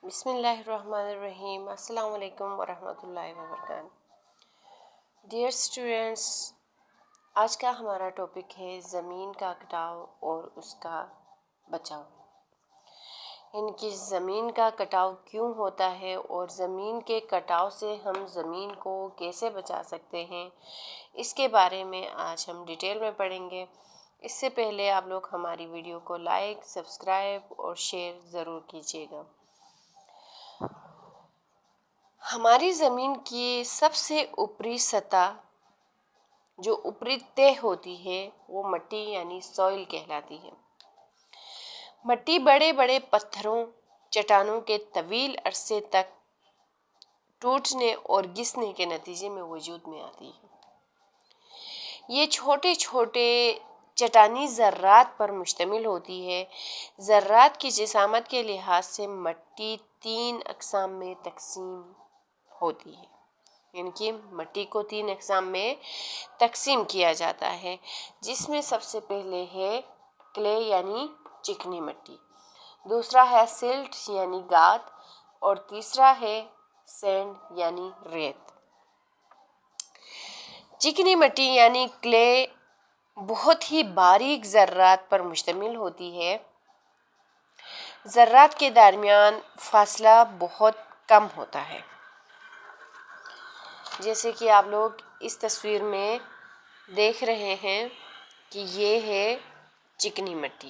بسم اللہ الرحمن الرحیم۔ السلام علیکم ورحمۃ اللہ وبرکاتہ۔ ڈیئر اسٹوڈینٹس، آج کا ہمارا ٹاپک ہے زمین کا کٹاؤ اور اس کا بچاؤ، یعنی کہ زمین کا کٹاؤ کیوں ہوتا ہے اور زمین کے کٹاؤ سے ہم زمین کو کیسے بچا سکتے ہیں، اس کے بارے میں آج ہم ڈیٹیل میں پڑھیں گے۔ اس سے پہلے آپ لوگ ہماری ویڈیو کو لائک، سبسکرائب اور شیئر ضرور کیجیے گا۔ ہماری زمین کی سب سے اوپری سطح جو اوپری تہہ ہوتی ہے وہ مٹی یعنی سوئل کہلاتی ہے۔ مٹی بڑے بڑے پتھروں، چٹانوں کے طویل عرصے تک ٹوٹنے اور گھسنے کے نتیجے میں وجود میں آتی ہے۔ یہ چھوٹے چھوٹے چٹانی ذرات پر مشتمل ہوتی ہے۔ ذرات کی جسامت کے لحاظ سے مٹی 3 اقسام میں تقسیم ہوتی ہے، یعنی کہ مٹی کو 3 اقسام میں تقسیم کیا جاتا ہے، جس میں سب سے پہلے ہے کلے یعنی چکنی مٹی، دوسرا ہے سلٹ یعنی گاد، اور تیسرا ہے سینڈ یعنی ریت۔ چکنی مٹی یعنی کلے بہت ہی باریک ذرات پر مشتمل ہوتی ہے۔ ذرات کے درمیان فاصلہ بہت کم ہوتا ہے، جیسے کہ آپ لوگ اس تصویر میں دیکھ رہے ہیں کہ یہ ہے چکنی مٹی،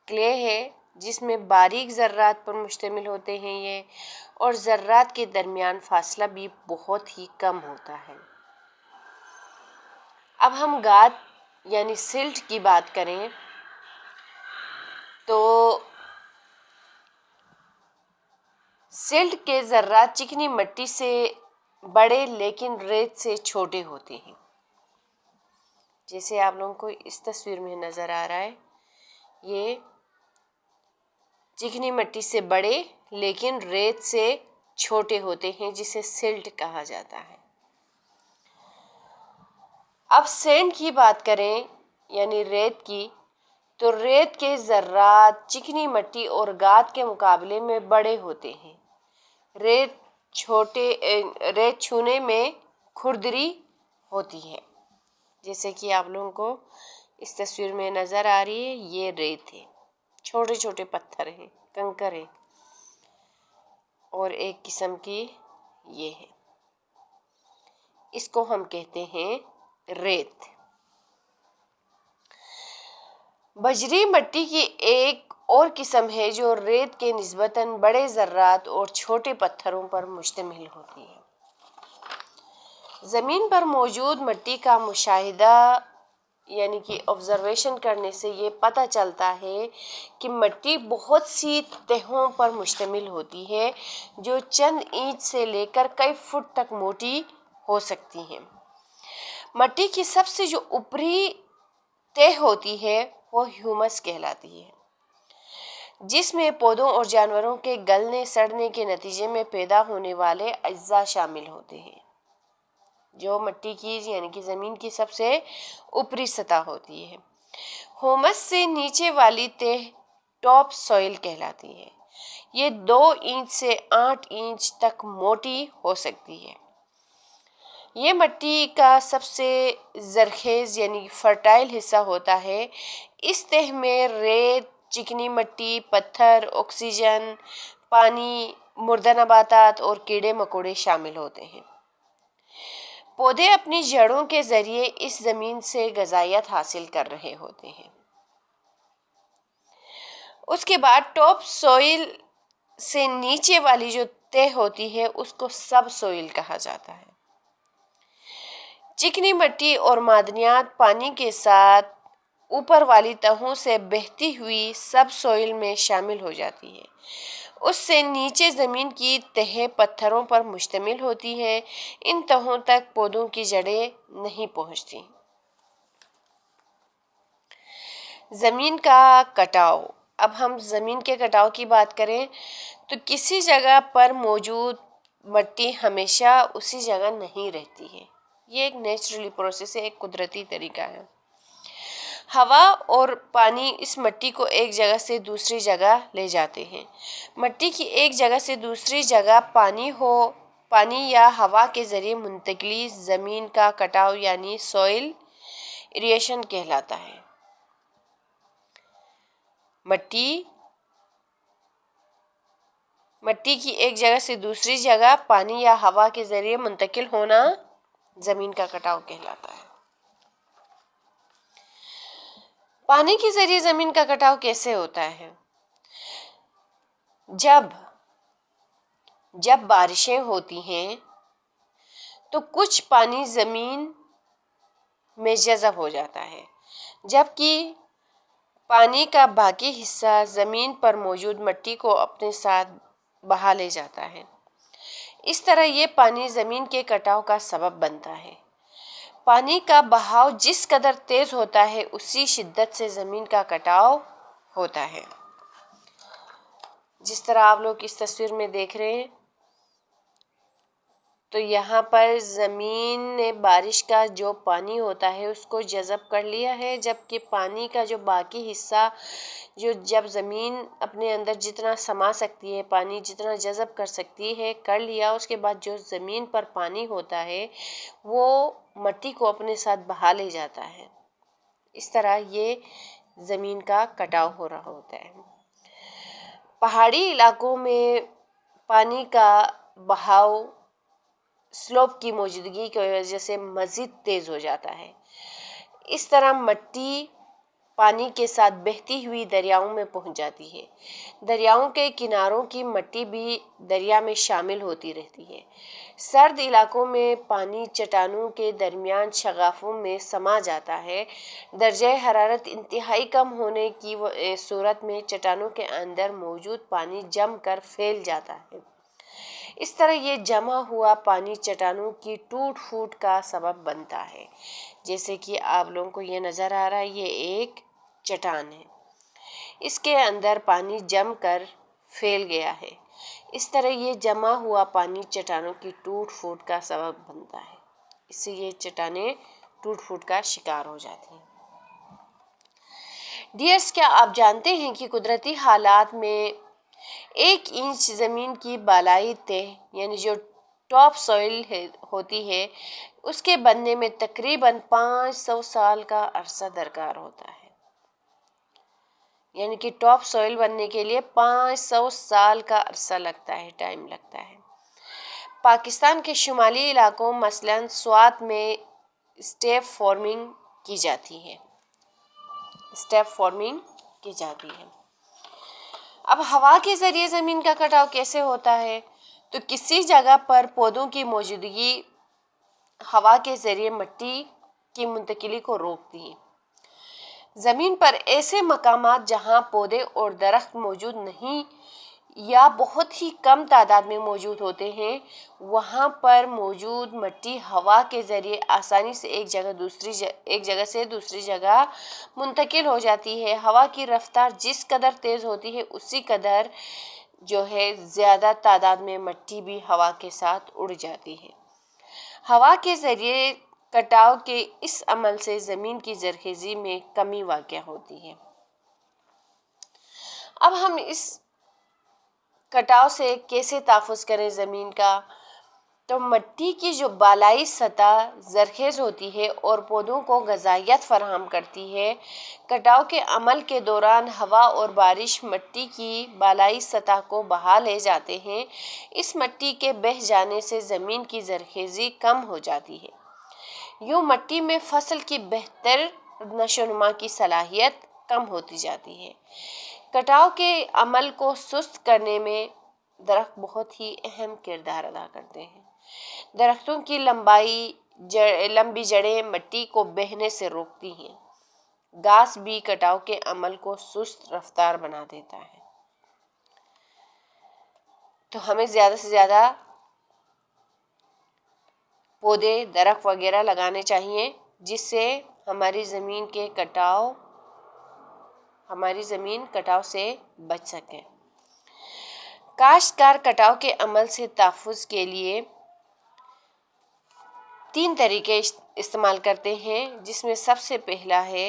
کلے ہے جس میں باریک ذرات پر مشتمل ہوتے ہیں یہ، اور ذرات کے درمیان فاصلہ بھی بہت ہی کم ہوتا ہے۔ اب ہم گاد یعنی سلٹ کی بات کریں تو سلٹ کے ذرات چکنی مٹی سے بڑے لیکن ریت سے چھوٹے ہوتے ہیں، جیسے آپ لوگوں کو اس تصویر میں نظر آ رہا ہے۔ یہ چکنی مٹی سے بڑے لیکن ریت سے چھوٹے ہوتے ہیں، جسے سلٹ کہا جاتا ہے۔ اب سینڈ کی بات کریں یعنی ریت کی، تو ریت کے ذرات چکنی مٹی اور گاد کے مقابلے میں بڑے ہوتے ہیں۔ ریت چھونے میں کھردری ہوتی ہے، جیسے کہ آپ لوگوں کو اس تصویر میں نظر آ رہی ہے۔ یہ ریت ہے، چھوٹے چھوٹے پتھر ہیں، کنکر ہیں، اور ایک قسم کی یہ ہے، اس کو ہم کہتے ہیں ریت۔ بجری مٹی کی ایک اور قسم ہے جو ریت کے نسبتاً بڑے ذرات اور چھوٹے پتھروں پر مشتمل ہوتی ہے۔ زمین پر موجود مٹی کا مشاہدہ یعنی کہ آبزرویشن کرنے سے یہ پتہ چلتا ہے کہ مٹی بہت سی تہوں پر مشتمل ہوتی ہے، جو چند انچ سے لے کر کئی فٹ تک موٹی ہو سکتی ہیں۔ مٹی کی سب سے جو اوپری تہہ ہوتی ہے وہ ہیومس کہلاتی ہے، جس میں پودوں اور جانوروں کے گلنے سڑنے کے نتیجے میں پیدا ہونے والے اجزاء شامل ہوتے ہیں۔ جو مٹی کی یعنی کہ زمین کی سب سے اوپری سطح ہوتی ہے۔ ہیومس سے نیچے والی تہہ ٹاپ سوئل کہلاتی ہے۔ یہ 2 انچ سے 8 انچ تک موٹی ہو سکتی ہے۔ یہ مٹی کا سب سے زرخیز یعنی فرٹائل حصہ ہوتا ہے۔ اس تہہ میں ریت، چکنی مٹی، پتھر، آکسیجن، پانی، مردہ نباتات اور کیڑے مکوڑے شامل ہوتے ہیں۔ پودے اپنی جڑوں کے ذریعے اس زمین سے غذائیت حاصل کر رہے ہوتے ہیں۔ اس کے بعد ٹاپ سوئل سے نیچے والی جو تہہ ہوتی ہے اس کو سب سوئل کہا جاتا ہے۔ چکنی مٹی اور معدنیات پانی کے ساتھ اوپر والی تہوں سے بہتی ہوئی سب سوئل میں شامل ہو جاتی ہے۔ اس سے نیچے زمین کی تہہ پتھروں پر مشتمل ہوتی ہے۔ ان تہوں تک پودوں کی جڑیں نہیں پہنچتی۔ زمین کا کٹاؤ۔ اب ہم زمین کے کٹاؤ کی بات کریں تو کسی جگہ پر موجود مٹی ہمیشہ اسی جگہ نہیں رہتی ہے۔ یہ ایک نیچرلی پروسیس ہے، ایک قدرتی طریقہ ہے۔ ہوا اور پانی اس مٹی کو ایک جگہ سے دوسری جگہ لے جاتے ہیں۔ مٹی کی ایک جگہ سے دوسری جگہ پانی یا ہوا کے ذریعے منتقلی زمین کا کٹاؤ یعنی سوئل ایریشن کہلاتا ہے۔ مٹی کی ایک جگہ سے دوسری جگہ پانی یا ہوا کے ذریعے منتقل ہونا زمین کا کٹاؤ کہلاتا ہے۔ پانی کے ذریعے زمین کا کٹاؤ کیسے ہوتا ہے؟ جب بارشیں ہوتی ہیں تو کچھ پانی زمین میں جذب ہو جاتا ہے، جبکہ پانی کا باقی حصہ زمین پر موجود مٹی کو اپنے ساتھ بہا لے جاتا ہے۔ اس طرح یہ پانی زمین کے کٹاؤ کا سبب بنتا ہے۔ پانی کا بہاؤ جس قدر تیز ہوتا ہے اسی شدت سے زمین کا کٹاؤ ہوتا ہے۔ جس طرح آپ لوگ اس تصویر میں دیکھ رہے ہیں تو یہاں پر زمین نے بارش کا جو پانی ہوتا ہے اس کو جذب کر لیا ہے، جبکہ پانی کا جو باقی حصہ جب زمین اپنے اندر جتنا سما سکتی ہے، پانی جتنا جذب کر سکتی ہے کر لیا، اس کے بعد جو زمین پر پانی ہوتا ہے وہ مٹی کو اپنے ساتھ بہا لے جاتا ہے۔ اس طرح یہ زمین کا کٹاؤ ہو رہا ہوتا ہے۔ پہاڑی علاقوں میں پانی کا بہاؤ سلوپ کی موجودگی کی وجہ سے مزید تیز ہو جاتا ہے۔ اس طرح مٹی پانی کے ساتھ بہتی ہوئی دریاؤں میں پہنچ جاتی ہے۔ دریاؤں کے کناروں کی مٹی بھی دریا میں شامل ہوتی رہتی ہے۔ سرد علاقوں میں پانی چٹانوں کے درمیان شگافوں میں سما جاتا ہے۔ درجہ حرارت انتہائی کم ہونے کی صورت میں چٹانوں کے اندر موجود پانی جم کر پھیل جاتا ہے۔ اس طرح یہ جمع ہوا پانی چٹانوں کی ٹوٹ پھوٹ کا سبب بنتا ہے۔ جیسے کہ آپ لوگوں کو یہ نظر آ رہا ہے، یہ ایک چٹان ہے، اس کے اندر پانی جم کر پھیل گیا ہے۔ اس طرح یہ جمع ہوا پانی چٹانوں کی ٹوٹ پھوٹ کا سبب بنتا ہے، اس سے یہ چٹانیں ٹوٹ پھوٹ کا شکار ہو جاتی ہیں۔ ڈیئرز، کیا آپ جانتے ہیں کہ قدرتی حالات میں 1 انچ زمین کی بالائی تہہ یعنی جو ٹاپ سوئل ہوتی ہے اس کے بننے میں تقریباً 500 سال کا عرصہ درکار ہوتا ہے۔ یعنی کہ ٹاپ سوئل بننے کے لیے 500 سال کا عرصہ لگتا ہے، ٹائم لگتا ہے۔ پاکستان کے شمالی علاقوں مثلاً سوات میں اسٹیپ فارمنگ کی جاتی ہے۔ اب ہوا کے ذریعے زمین کا کٹاؤ کیسے ہوتا ہے؟ تو کسی جگہ پر پودوں کی موجودگی ہوا کے ذریعے مٹی کی منتقلی کو روکتی ہے۔ زمین پر ایسے مقامات جہاں پودے اور درخت موجود نہیں یا بہت ہی کم تعداد میں موجود ہوتے ہیں، وہاں پر موجود مٹی ہوا کے ذریعے آسانی سے ایک جگہ سے دوسری جگہ منتقل ہو جاتی ہے۔ ہوا کی رفتار جس قدر تیز ہوتی ہے اسی قدر زیادہ تعداد میں مٹی بھی ہوا کے ساتھ اڑ جاتی ہے۔ ہوا کے ذریعے کٹاؤ کے اس عمل سے زمین کی زرخیزی میں کمی واقع ہوتی ہے۔ اب ہم اس کٹاؤ سے کیسے تحفظ کریں زمین کا؟ تو مٹی کی جو بالائی سطح زرخیز ہوتی ہے اور پودوں کو غذائیت فراہم کرتی ہے، کٹاؤ کے عمل کے دوران ہوا اور بارش مٹی کی بالائی سطح کو بہا لے جاتے ہیں۔ اس مٹی کے بہہ جانے سے زمین کی زرخیزی کم ہو جاتی ہے۔ یوں مٹی میں فصل کی بہتر نشو و نما کی صلاحیت کم ہوتی جاتی ہے۔ کٹاؤ کے عمل کو سست کرنے میں درخت بہت ہی اہم کردار ادا کرتے ہیں۔ درختوں کی لمبی جڑیں مٹی کو بہنے سے روکتی ہیں۔ گھاس بھی کٹاؤ کے عمل کو سست رفتار بنا دیتا ہے۔ تو ہمیں زیادہ سے زیادہ پودے، درخت وغیرہ لگانے چاہیے جس سے ہماری زمین کٹاؤ سے بچ سکے۔ کاشتکار کٹاؤ کے عمل سے تحفظ کے لیے 3 طریقے استعمال کرتے ہیں، جس میں سب سے پہلا ہے